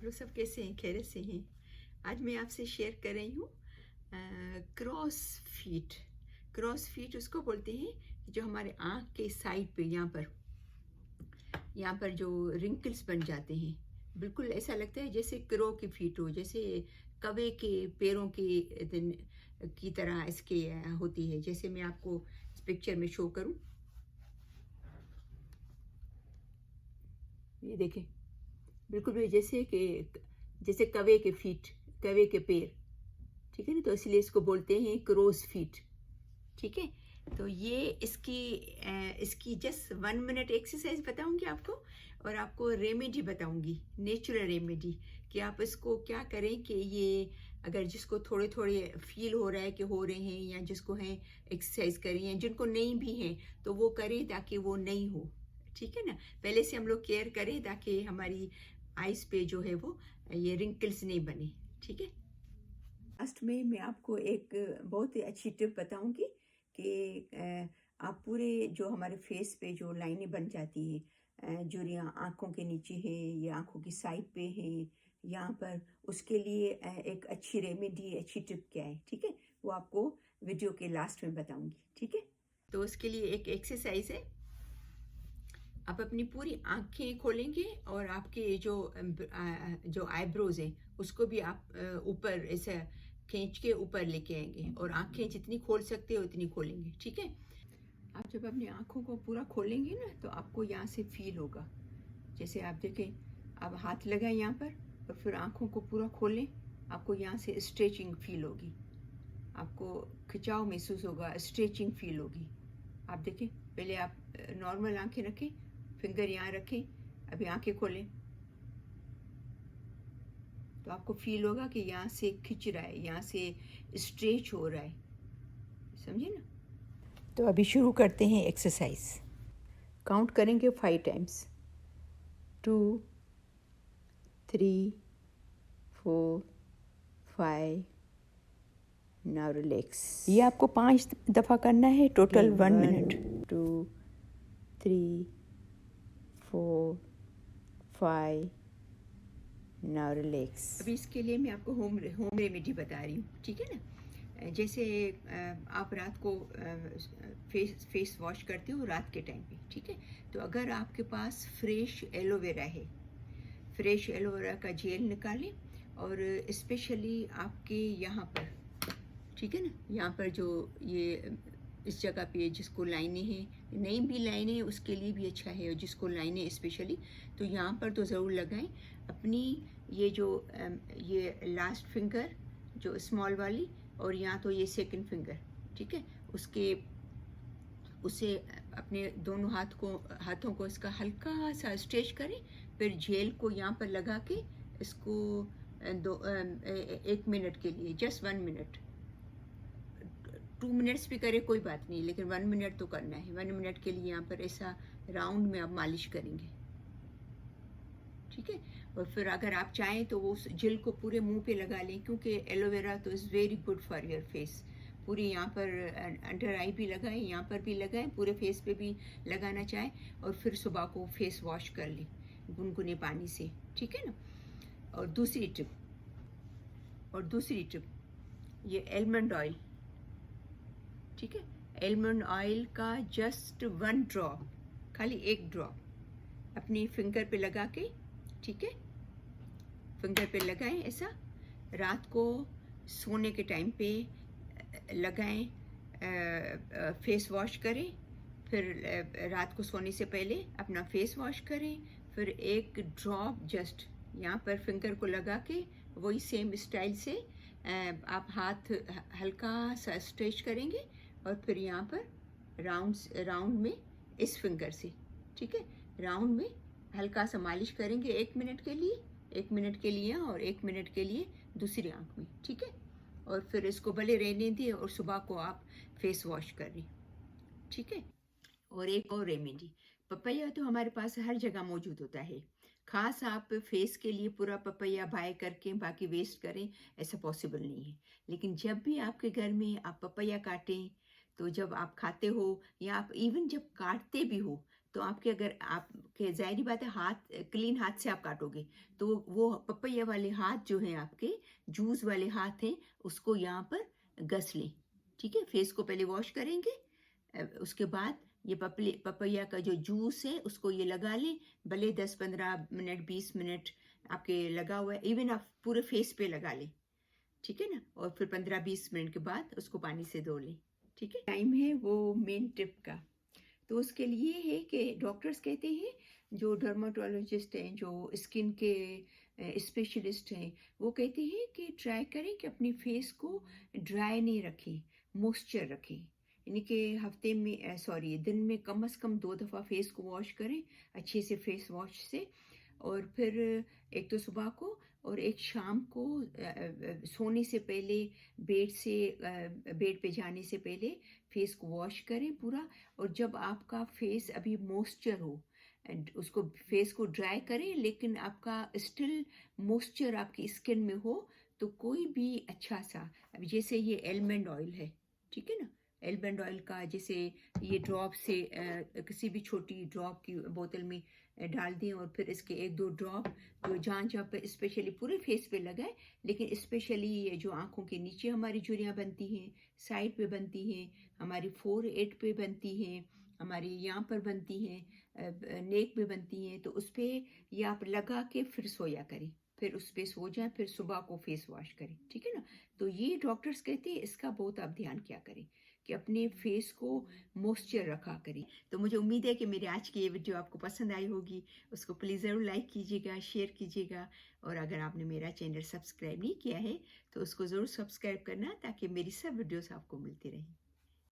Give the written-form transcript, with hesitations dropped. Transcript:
आप लोग सब कैसे हैं? खैरियत से हैं? आज मैं आपसे शेयर कर रही हूँ क्रॉस फीट। क्रॉस फीट उसको बोलते हैं कि जो हमारे आँख के साइड पे यहाँ पर जो रिंकल्स बन जाते हैं, बिल्कुल ऐसा लगता है जैसे क्रो की फीट हो, जैसे कौवे के पैरों की तरह इसके होती है। जैसे मैं आपको इस पिक्चर में शो करूँ, ये देखें, बिल्कुल भी जैसे कौवे के फीट, कौवे के पैर, ठीक है ना। तो इसलिए इसको बोलते हैं क्रोस फीट, ठीक है। तो ये इसकी जस्ट 1 मिनट एक्सरसाइज बताऊंगी आपको, और आपको रेमेडी बताऊंगी, नेचुरल रेमेडी, कि आप इसको क्या करें कि ये अगर जिसको थोड़े थोड़े फील हो रहा है कि हो रहे हैं, या जिसको हैं एक्सरसाइज करें, या जिनको नहीं भी हैं तो वो करें ताकि वो नहीं हो, ठीक है ना। पहले से हम लोग केयर करें ताकि हमारी आइज पे जो है वो ये रिंकल्स नहीं बने, ठीक है। लास्ट में मैं आपको एक बहुत ही अच्छी टिप बताऊंगी कि आप पूरे जो हमारे फेस पे जो लाइनें बन जाती है, जो यहाँ आँखों के नीचे है या आँखों की साइड पे है यहाँ पर, उसके लिए एक अच्छी रेमेडी, अच्छी टिप क्या है, ठीक है, वो आपको वीडियो के लास्ट में बताऊंगी, ठीक है। तो उसके लिए एक एक्सरसाइज है। आप अपनी पूरी आंखें खोलेंगे और आपके जो आईब्रोज हैं उसको भी आप ऊपर ऐसा खींच के ऊपर लेके आएंगे, और आंखें जितनी खोल सकते हो उतनी खोलेंगे, ठीक है। आप जब अपनी आंखों को पूरा खोलेंगे ना, तो आपको यहाँ से फील होगा, जैसे आप देखें, आप हाथ लगाएं यहाँ पर और फिर आंखों को पूरा खोलें, आपको यहाँ से स्ट्रेचिंग फील होगी, आपको खिंचाव महसूस होगा, स्ट्रेचिंग फील होगी। आप देखें, पहले आप नॉर्मल आंखें रखें, फिंगर यहाँ रखें, अभी आंखें खोलें, तो आपको फील होगा कि यहाँ से खिंच रहा है, यहाँ से स्ट्रेच हो रहा है, समझे ना। तो अभी शुरू करते हैं एक्सरसाइज। काउंट करेंगे 5 टाइम्स, 2 3 4 5। Now relax. ये आपको 5 दफ़ा करना है, टोटल 1 मिनट। 2 3 4 5। Now relax. अभी इसके लिए मैं आपको होम रेमेडी बता रही हूँ, ठीक है ना। जैसे आप रात को फेस वॉश करते हो रात के टाइम पे, ठीक है। तो अगर आपके पास फ्रेश एलोवेरा है, फ्रेश एलोवेरा का जेल निकालें, और स्पेशली आपके यहाँ पर, ठीक है ना, यहाँ पर जो ये इस जगह पे जिसको लाइनें हैं, नहीं भी लाइनें हैं उसके लिए भी अच्छा है, और जिसको लाइनें स्पेशली, तो यहाँ पर तो ज़रूर लगाएं। अपनी ये लास्ट फिंगर जो स्मॉल वाली, और यहाँ तो ये सेकंड फिंगर, ठीक है, उसे अपने दोनों हाथों को इसका हल्का सा स्ट्रेच करें, फिर जेल को यहाँ पर लगा के इसको 1 मिनट के लिए, जस्ट 1 मिनट, 2 मिनट्स भी करे कोई बात नहीं, लेकिन 1 मिनट तो करना है। 1 मिनट के लिए यहाँ पर ऐसा राउंड में आप मालिश करेंगे, ठीक है। और फिर अगर आप चाहें तो वो जेल को पूरे मुंह पे लगा लें, क्योंकि एलोवेरा तो is very good for your face. पूरी यहाँ पर अंडर आई भी लगाएं, यहाँ पर भी लगाएं, पूरे फेस पे भी लगाना चाहें, और फिर सुबह को फेस वॉश कर लें गुनगुने पानी से, ठीक है ना। और दूसरी टिप, ये आलमंड ऑयल, ठीक है, आलमंड ऑयल का जस्ट 1 ड्रॉप, खाली 1 ड्रॉप अपनी फिंगर पे लगा के, ठीक है, फिंगर पे लगाएं ऐसा, रात को सोने के टाइम पे लगाएं, फेस वॉश करें, फिर रात को सोने से पहले अपना फेस वॉश करें, फिर 1 ड्रॉप जस्ट यहाँ पर फिंगर को लगा के, वही सेम स्टाइल से आप हाथ हल्का सा स्ट्रेच करेंगे, और फिर यहाँ पर राउंड में इस फिंगर से, ठीक है, राउंड में हल्का सा मालिश करेंगे 1 मिनट के लिए, 1 मिनट के लिए और 1 मिनट के लिए दूसरी आंख में, ठीक है। और फिर इसको भले रहने दिए, और सुबह को आप फेस वॉश करें, ठीक है। और एक और रेमेडी, पपैया तो हमारे पास हर जगह मौजूद होता है, खास आप फेस के लिए पूरा पपैया बाय करके बाकी वेस्ट करें, ऐसा पॉसिबल नहीं है। लेकिन जब भी आपके घर में आप पपैया काटें, तो जब आप खाते हो या आप इवन जब काटते भी हो, तो आपके अगर आपके ज़ाहिर बात है हाथ क्लीन हाथ से आप काटोगे तो वो पपैया वाले हाथ जो हैं आपके जूस वाले हाथ हैं उसको यहाँ पर घस लें। ठीक है, फेस को पहले वॉश करेंगे, उसके बाद ये पपैया का जो जूस है उसको ये लगा लें, भले 10-15 मिनट 20 मिनट आपके लगा हुआ है, इवन आप पूरे फेस पे लगा लें। ठीक है ना, और फिर 15-20 मिनट के बाद उसको पानी से धो लें। ठीक है, टाइम है वो मेन टिप का। तो उसके लिए है कि डॉक्टर्स कहते हैं, जो डर्माटोलॉजिस्ट हैं, जो स्किन के स्पेशलिस्ट हैं, वो कहते हैं कि ट्राई करें कि अपनी फेस को ड्राई नहीं रखें, मॉइस्चर रखें। यानी कि हफ्ते में दिन में कम से कम 2 दफ़ा फेस को वॉश करें अच्छे से फेस वॉश से, और फिर एक तो सुबह को और एक शाम को सोने से पहले, बेड पे जाने से पहले फेस को वॉश करें पूरा। और जब आपका फेस अभी मॉइस्चर हो उसको फेस को ड्राई करें, लेकिन आपका स्टिल मॉइस्चर आपकी स्किन में हो, तो कोई भी अच्छा सा, अब जैसे ये एलमंड ऑयल है, ठीक है ना, एलमंड ऑयल का जैसे ये ड्रॉप से किसी भी छोटी ड्रॉप की बोतल में डाल दें, और फिर इसके 1-2 ड्रॉप जो जहाँ जहाँ पे स्पेशली पूरे फेस पे लगाए, लेकिन स्पेशली ये जो आँखों के नीचे हमारी झुर्रियाँ बनती हैं, साइड पे बनती हैं, हमारी फोरहेड पे बनती हैं, हमारी यहाँ पर बनती हैं, नेक पे बनती हैं, तो उस पर ये आप लगा के फिर सोया करें, फिर उस पर सो जाएं, फिर सुबह को फेस वॉश करें। ठीक है ना, तो ये डॉक्टर्स कहते हैं इसका बहुत आप ध्यान क्या करें कि अपने फेस को मॉइस्चर रखा करें। तो मुझे उम्मीद है कि मेरे आज की ये वीडियो आपको पसंद आई होगी। उसको प्लीज़ ज़रूर लाइक कीजिएगा, शेयर कीजिएगा, और अगर आपने मेरा चैनल सब्सक्राइब नहीं किया है तो उसको ज़रूर सब्सक्राइब करना, ताकि मेरी सब वीडियोस आपको मिलती रहें।